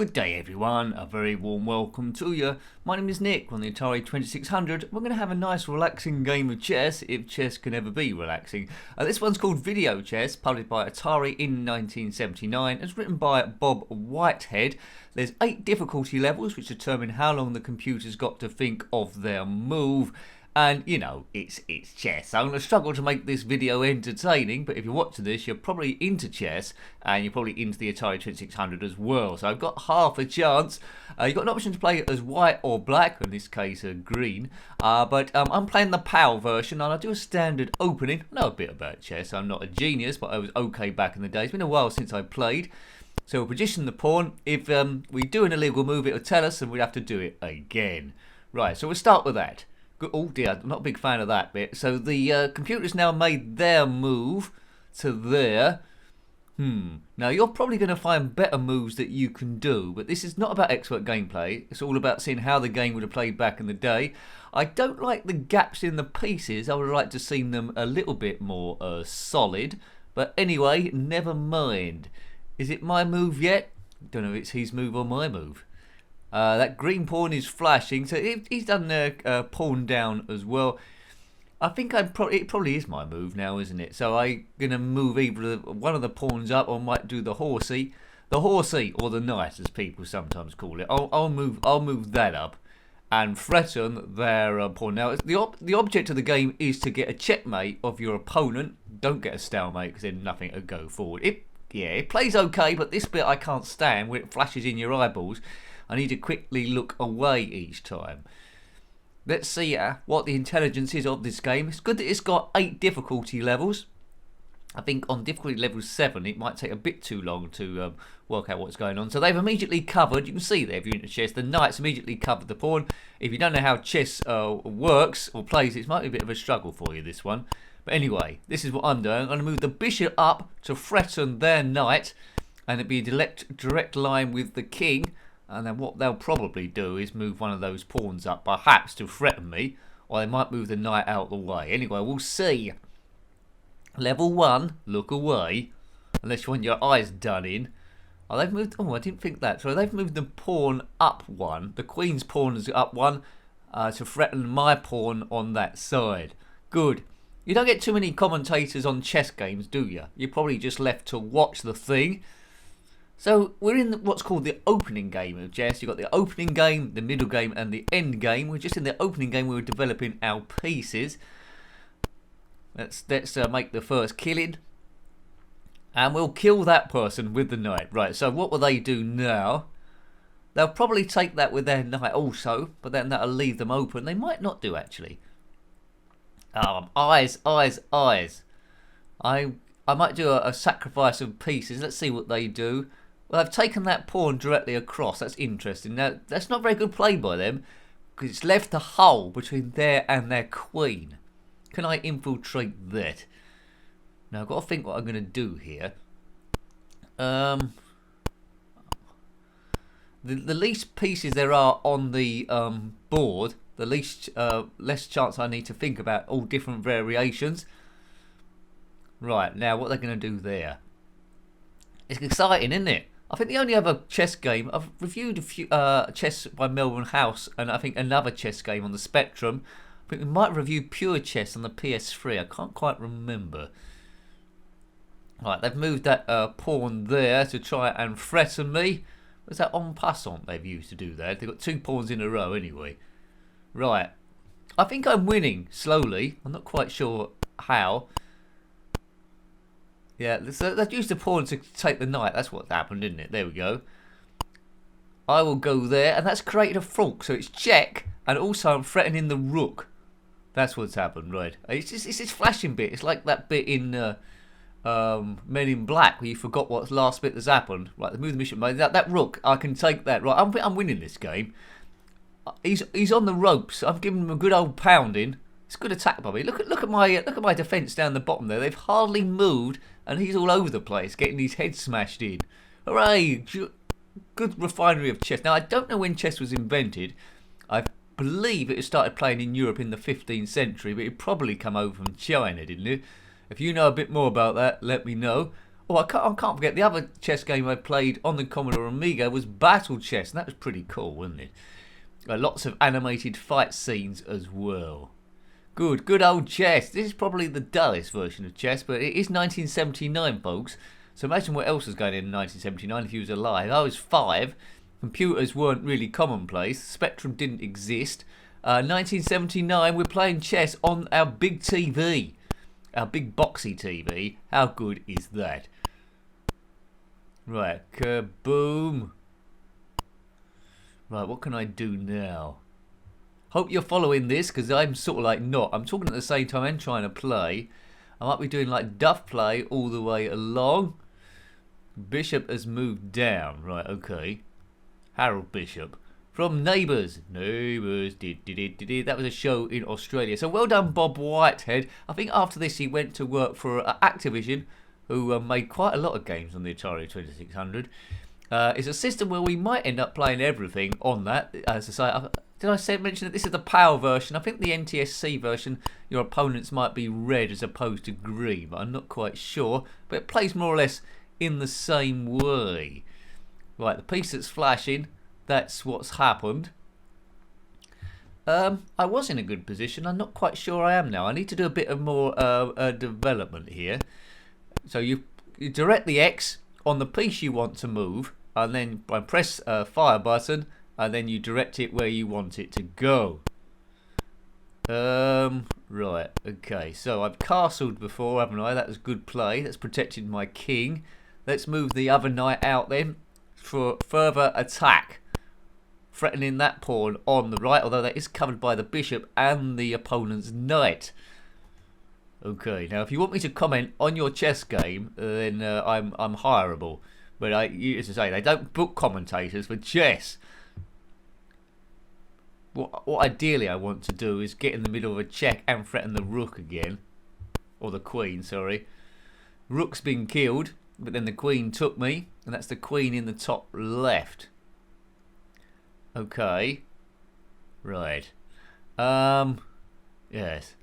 Good day everyone, a very warm welcome to you. My name is Nick on the Atari 2600. We're going to have a nice relaxing game of chess, if chess can ever be relaxing. This one's called Video Chess, published by Atari in 1979. It's written by Bob Whitehead. There's 8 difficulty levels which determine how long the computer's got to think of their move. And, you know, it's chess. I'm going to struggle to make this video entertaining, but if you're watching this, you're probably into chess, and you're probably into the Atari 2600 as well. So I've got half a chance. You've got an option to play it as white or black, in this case green. But I'm playing the PAL version, and I do a standard opening. I know a bit about chess. I'm not a genius, but I was okay back in the day. It's been a while since I played. So we'll position the pawn. If we do an illegal move, it'll tell us, and we'd have to do it again. Right, so we'll start with that. Oh dear, I'm not a big fan of that bit. So the computer's now made their move to there. Now you're probably going to find better moves that you can do, but this is not about expert gameplay. It's all about seeing how the game would have played back in the day. I don't like the gaps in the pieces. I would like to see them a little bit more solid. But anyway, never mind. Is it my move yet? Don't know if it's his move or my move. That green pawn is flashing, so he's done the pawn down as well. I think it probably is my move now, isn't it? So I'm gonna move either one of the pawns up, or might do the horsey, or the knight, as people sometimes call it. I'll move that up and threaten their pawn. Now the object of the game is to get a checkmate of your opponent. Don't get a stalemate, because then nothing will go forward. It plays okay, but this bit I can't stand when it flashes in your eyeballs. I need to quickly look away each time. Let's see what the intelligence is of this game. It's good that it's got 8 difficulty levels. I think on difficulty level 7 it might take a bit too long to work out what's going on. So they've immediately covered, you can see there if you're into chess, the knight's immediately covered the pawn. If you don't know how chess works or plays, it might be a bit of a struggle for you, this one. But anyway, this is what I'm doing. I'm going to move the bishop up to threaten their knight, and it'll be a direct line with the king. And then what they'll probably do is move one of those pawns up, perhaps to threaten me, or they might move the knight out of the way. Anyway, we'll see. Level 1, look away, unless you want your eyes done in. Oh, they've moved. Oh, I didn't think that. So they've moved the pawn up 1. The queen's pawn is up 1 to threaten my pawn on that side. Good. You don't get too many commentators on chess games, do you? You're probably just left to watch the thing. So we're in what's called the opening game of chess. You've got the opening game, the middle game, and the end game. We're just in the opening game. We were developing our pieces. Let's make the first killing, and we'll kill that person with the knight. Right. So what will they do now? They'll probably take that with their knight also, but then that'll leave them open. They might not do actually. Eyes. I might do a sacrifice of pieces. Let's see what they do. Well, I've taken that pawn directly across. That's interesting. Now, that's not very good play by them, because it's left a hole between there and their queen. Can I infiltrate that? Now, I've got to think what I'm going to do here. The least pieces there are on the board, the less chance I need to think about all different variations. Right, now what they're going to do there. It's exciting, isn't it? I think the only other chess game, I've reviewed a few chess by Melbourne House, and I think another chess game on the Spectrum. I think we might review Pure Chess on the PS3. I can't quite remember. Right, they've moved that pawn there to try and threaten me. Was that en passant they've used to do that? They've got 2 pawns in a row anyway. Right, I think I'm winning slowly. I'm not quite sure how. Yeah, so they've used the pawn to take the knight. That's what's happened, isn't it? There we go. I will go there, and that's created a fork. So it's check, and also I'm threatening the rook. That's what's happened, right? It's this flashing bit. It's like that bit in Men in Black, where you forgot what last bit that's happened. Right, they moved the mission. That rook, I can take that. Right, I'm winning this game. He's on the ropes. I've given him a good old pounding. It's a good attack, Bobby. Look at my defence down the bottom there. They've hardly moved, and he's all over the place, getting his head smashed in. Hooray! Good refinery of chess. Now I don't know when chess was invented. I believe it started playing in Europe in the 15th century, but it probably come over from China, didn't it? If you know a bit more about that, let me know. Oh, I can't forget the other chess game I played on the Commodore Amiga was Battle Chess, and that was pretty cool, wasn't it? Lots of animated fight scenes as well. Good old chess. This is probably the dullest version of chess, but it is 1979, folks. So imagine what else was going on in 1979 if you was alive. I was 5. Computers weren't really commonplace. Spectrum didn't exist. 1979, we're playing chess on our big TV. Our big boxy TV. How good is that? Right, kaboom. Right, what can I do now? Hope you're following this, because I'm sort of like not. I'm talking at the same time and trying to play. I might be doing like duff play all the way along. Bishop has moved down. Right, okay. Harold Bishop. From Neighbours. Neighbours. That was a show in Australia. So well done, Bob Whitehead. I think after this he went to work for Activision, who made quite a lot of games on the Atari 2600. It's a system where we might end up playing everything on that. As I say, did I mention that this is the PAL version? I think the NTSC version, your opponents might be red as opposed to green, but I'm not quite sure. But it plays more or less in the same way. Right, the piece that's flashing, that's what's happened. I was in a good position. I'm not quite sure I am now. I need to do a bit of more development here. So you direct the X on the piece you want to move, and then I press fire button, and then you direct it where you want it to go. Right, okay, so I've castled before, haven't I? That was good play. That's protected my king. Let's move the other knight out then for further attack, threatening that pawn on the right, although that is covered by the bishop and the opponent's knight. Okay, now if you want me to comment on your chess game, then I'm hireable. But as I say, they don't book commentators for chess. What ideally I want to do is get in the middle of a check and threaten the rook again. Or the queen, sorry. Rook's been killed, but then the queen took me, and that's the queen in the top left. Okay. Right. Yes.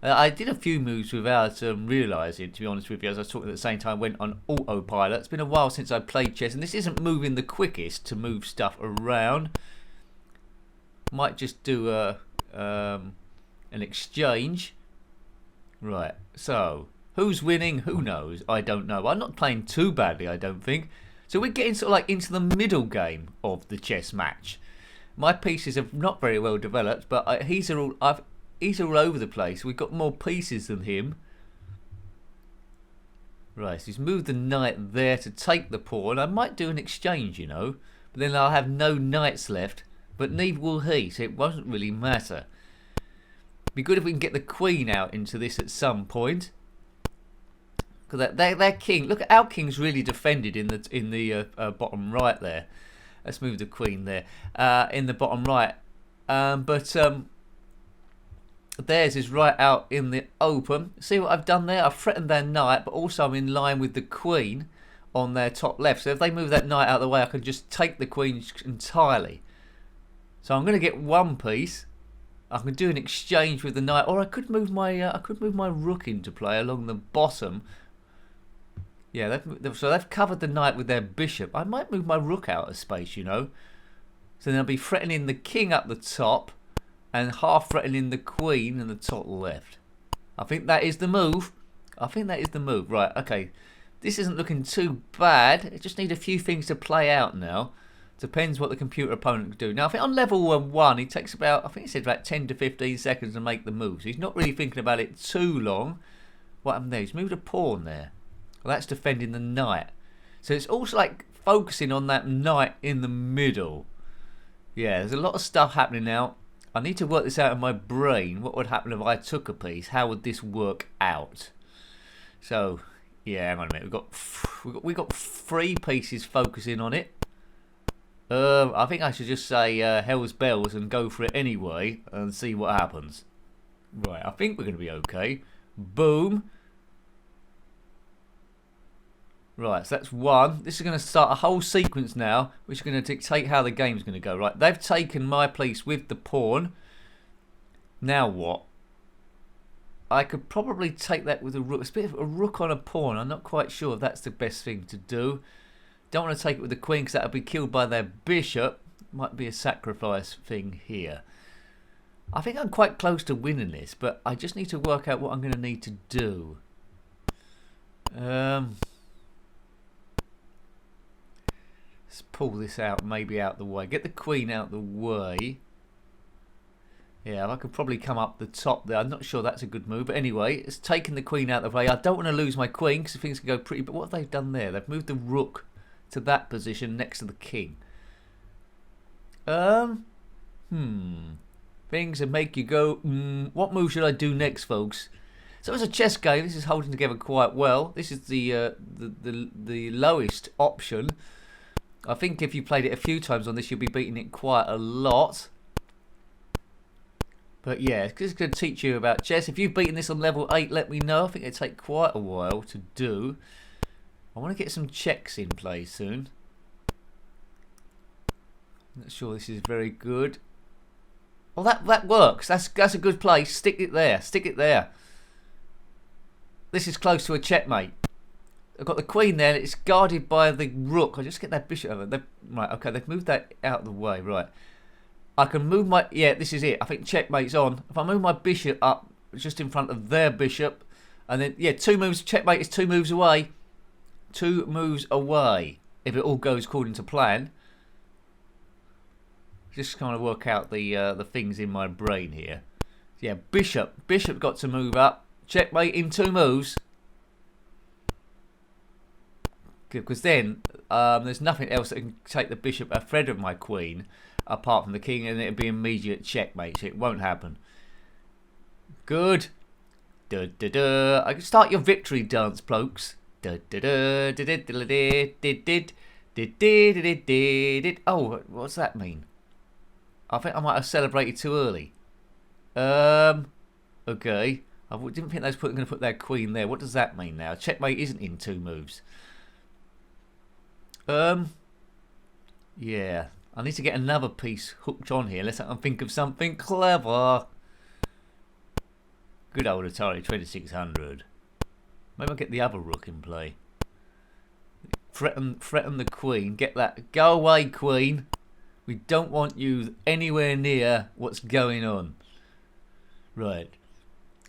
I did a few moves without realising, to be honest with you, as I was talking at the same time, went on autopilot. It's been a while since I played chess, and this isn't moving the quickest to move stuff around. Might just do an exchange. Right, so, who's winning? Who knows? I don't know. I'm not playing too badly, I don't think. So we're getting sort of like into the middle game of the chess match. My pieces are not very well developed, but he's all over the place. We've got more pieces than him. Right, so he's moved the knight there to take the pawn. I might do an exchange, you know, but then I'll have no knights left, but neither will he, so it won't really matter. Be good if we can get the queen out into this at some point. Because their king, look at our king's really defended in the bottom right there. Let's move the queen there in the bottom right. Theirs is right out in the open. See what I've done there? I've threatened their knight, but also I'm in line with the queen on their top left. So if they move that knight out of the way, I can just take the queen entirely. So I'm going to get one piece. I can do an exchange with the knight, or I could move my rook into play along the bottom. Yeah, so they've covered the knight with their bishop. I might move my rook out of space, you know. So then I'll be threatening the king up the top and half threatening the queen in the top left. I think that is the move. Right, okay. This isn't looking too bad. It just needs a few things to play out now. Depends what the computer opponent can do. Now, I think on level 1, he takes about, I think he said about 10 to 15 seconds to make the move. So he's not really thinking about it too long. What happened there? He's moved a pawn there. Well, that's defending the knight. So it's also like focusing on that knight in the middle. Yeah, there's a lot of stuff happening now. I need to work this out in my brain. What would happen if I took a piece? How would this work out? So, yeah, hang on a minute. We've got 3 pieces focusing on it. I think I should just say hell's bells and go for it anyway and see what happens. Right, I think we're going to be okay. Boom. Right, so that's 1. This is going to start a whole sequence now, which is going to dictate how the game's going to go. Right, they've taken my piece with the pawn. Now what? I could probably take that with a rook. It's a bit of a rook on a pawn. I'm not quite sure if that's the best thing to do. Don't want to take it with the queen because that would be killed by their bishop. Might be a sacrifice thing here. I think I'm quite close to winning this, but I just need to work out what I'm going to need to do. Let's pull this out, maybe out the way. Get the queen out the way. Yeah, I could probably come up the top there. I'm not sure that's a good move, but anyway, it's taking the queen out of the way. I don't want to lose my queen because things can go pretty. But what have they done there? They've moved the rook to that position next to the king. Things that make you go, what move should I do next, folks? So it's a chess game. This is holding together quite well. This is the lowest option. I think if you played it a few times on this, you'll be beating it quite a lot. But yeah, it's going to teach you about chess. If you've beaten this on level 8, let me know. I think it'll take quite a while to do. I want to get some checks in play soon. Not sure this is very good. Well, that works. That's a good place. Stick it there. Stick it there. This is close to a checkmate. I've got the queen there. It's guarded by the rook. I'll just get that bishop over. Right, okay, they've moved that out of the way. Right. I can move my... Yeah, this is it. I think checkmate's on. If I move my bishop up just in front of their bishop, and then, yeah, 2 moves. Checkmate is 2 moves away. 2 moves away. If it all goes according to plan. Just kind of work out the things in my brain here. Yeah, bishop got to move up. Checkmate in 2 moves. Good, because then there's nothing else that can take the bishop ahead of my queen apart from the king, and it'll be immediate checkmate. So it won't happen. Good. I can start your victory dance, blokes. Oh, what's that mean? I think I might have celebrated too early. Okay. I didn't think they was going to put their queen there. What does that mean now? Checkmate isn't in 2 moves. Yeah. I need to get another piece hooked on here. Let's think of something clever. Good old Atari 2600. Maybe I'll get the other rook in play. Threaten the queen. Get that. Go away, queen. We don't want you anywhere near what's going on. Right.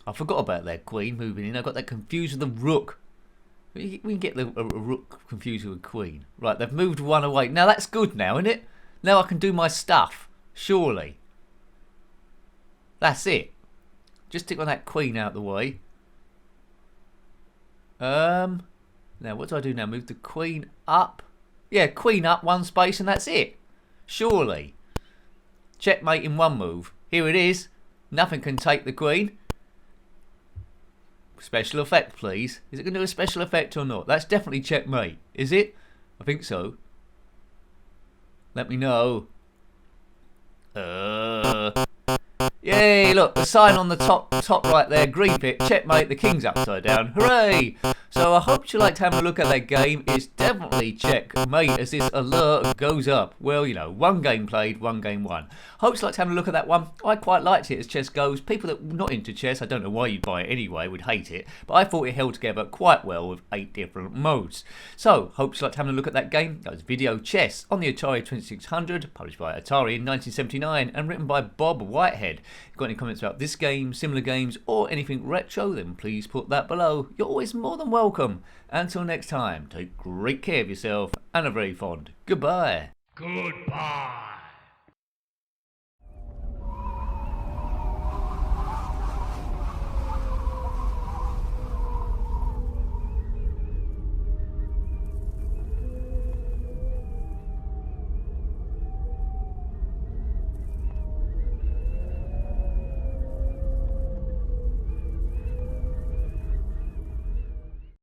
I forgot about that queen moving in. I got that confused with the rook. We can get a rook confused with a queen. Right, they've moved 1 away. Now that's good now, isn't it? Now I can do my stuff. Surely. That's it. Just stick on that queen out the way. Now what do I do now? Move the queen up. Yeah, queen up 1 space and that's it. Surely. Checkmate in 1 move. Here it is. Nothing can take the queen. Special effect, please. Is it going to do a special effect or not? That's definitely checkmate. Is it? I think so. Let me know. Yay, look, the sign on the top right there, green pit, checkmate, the king's upside down. Hooray! So I hope you liked having a look at that game. It's definitely checkmate as this alert goes up. Well, you know, 1 game played, 1 game won. Hope you liked having a look at that one. I quite liked it as chess goes. People that are not into chess, I don't know why you'd buy it anyway, would hate it. But I thought it held together quite well with 8 different modes. So, hope you liked having a look at that game. That was Video Chess on the Atari 2600, published by Atari in 1979 and written by Bob Whitehead. If you've got any comments about this game, similar games, or anything retro, then please put that below. You're always more than welcome. Until next time, take great care of yourself and a very fond goodbye. Goodbye.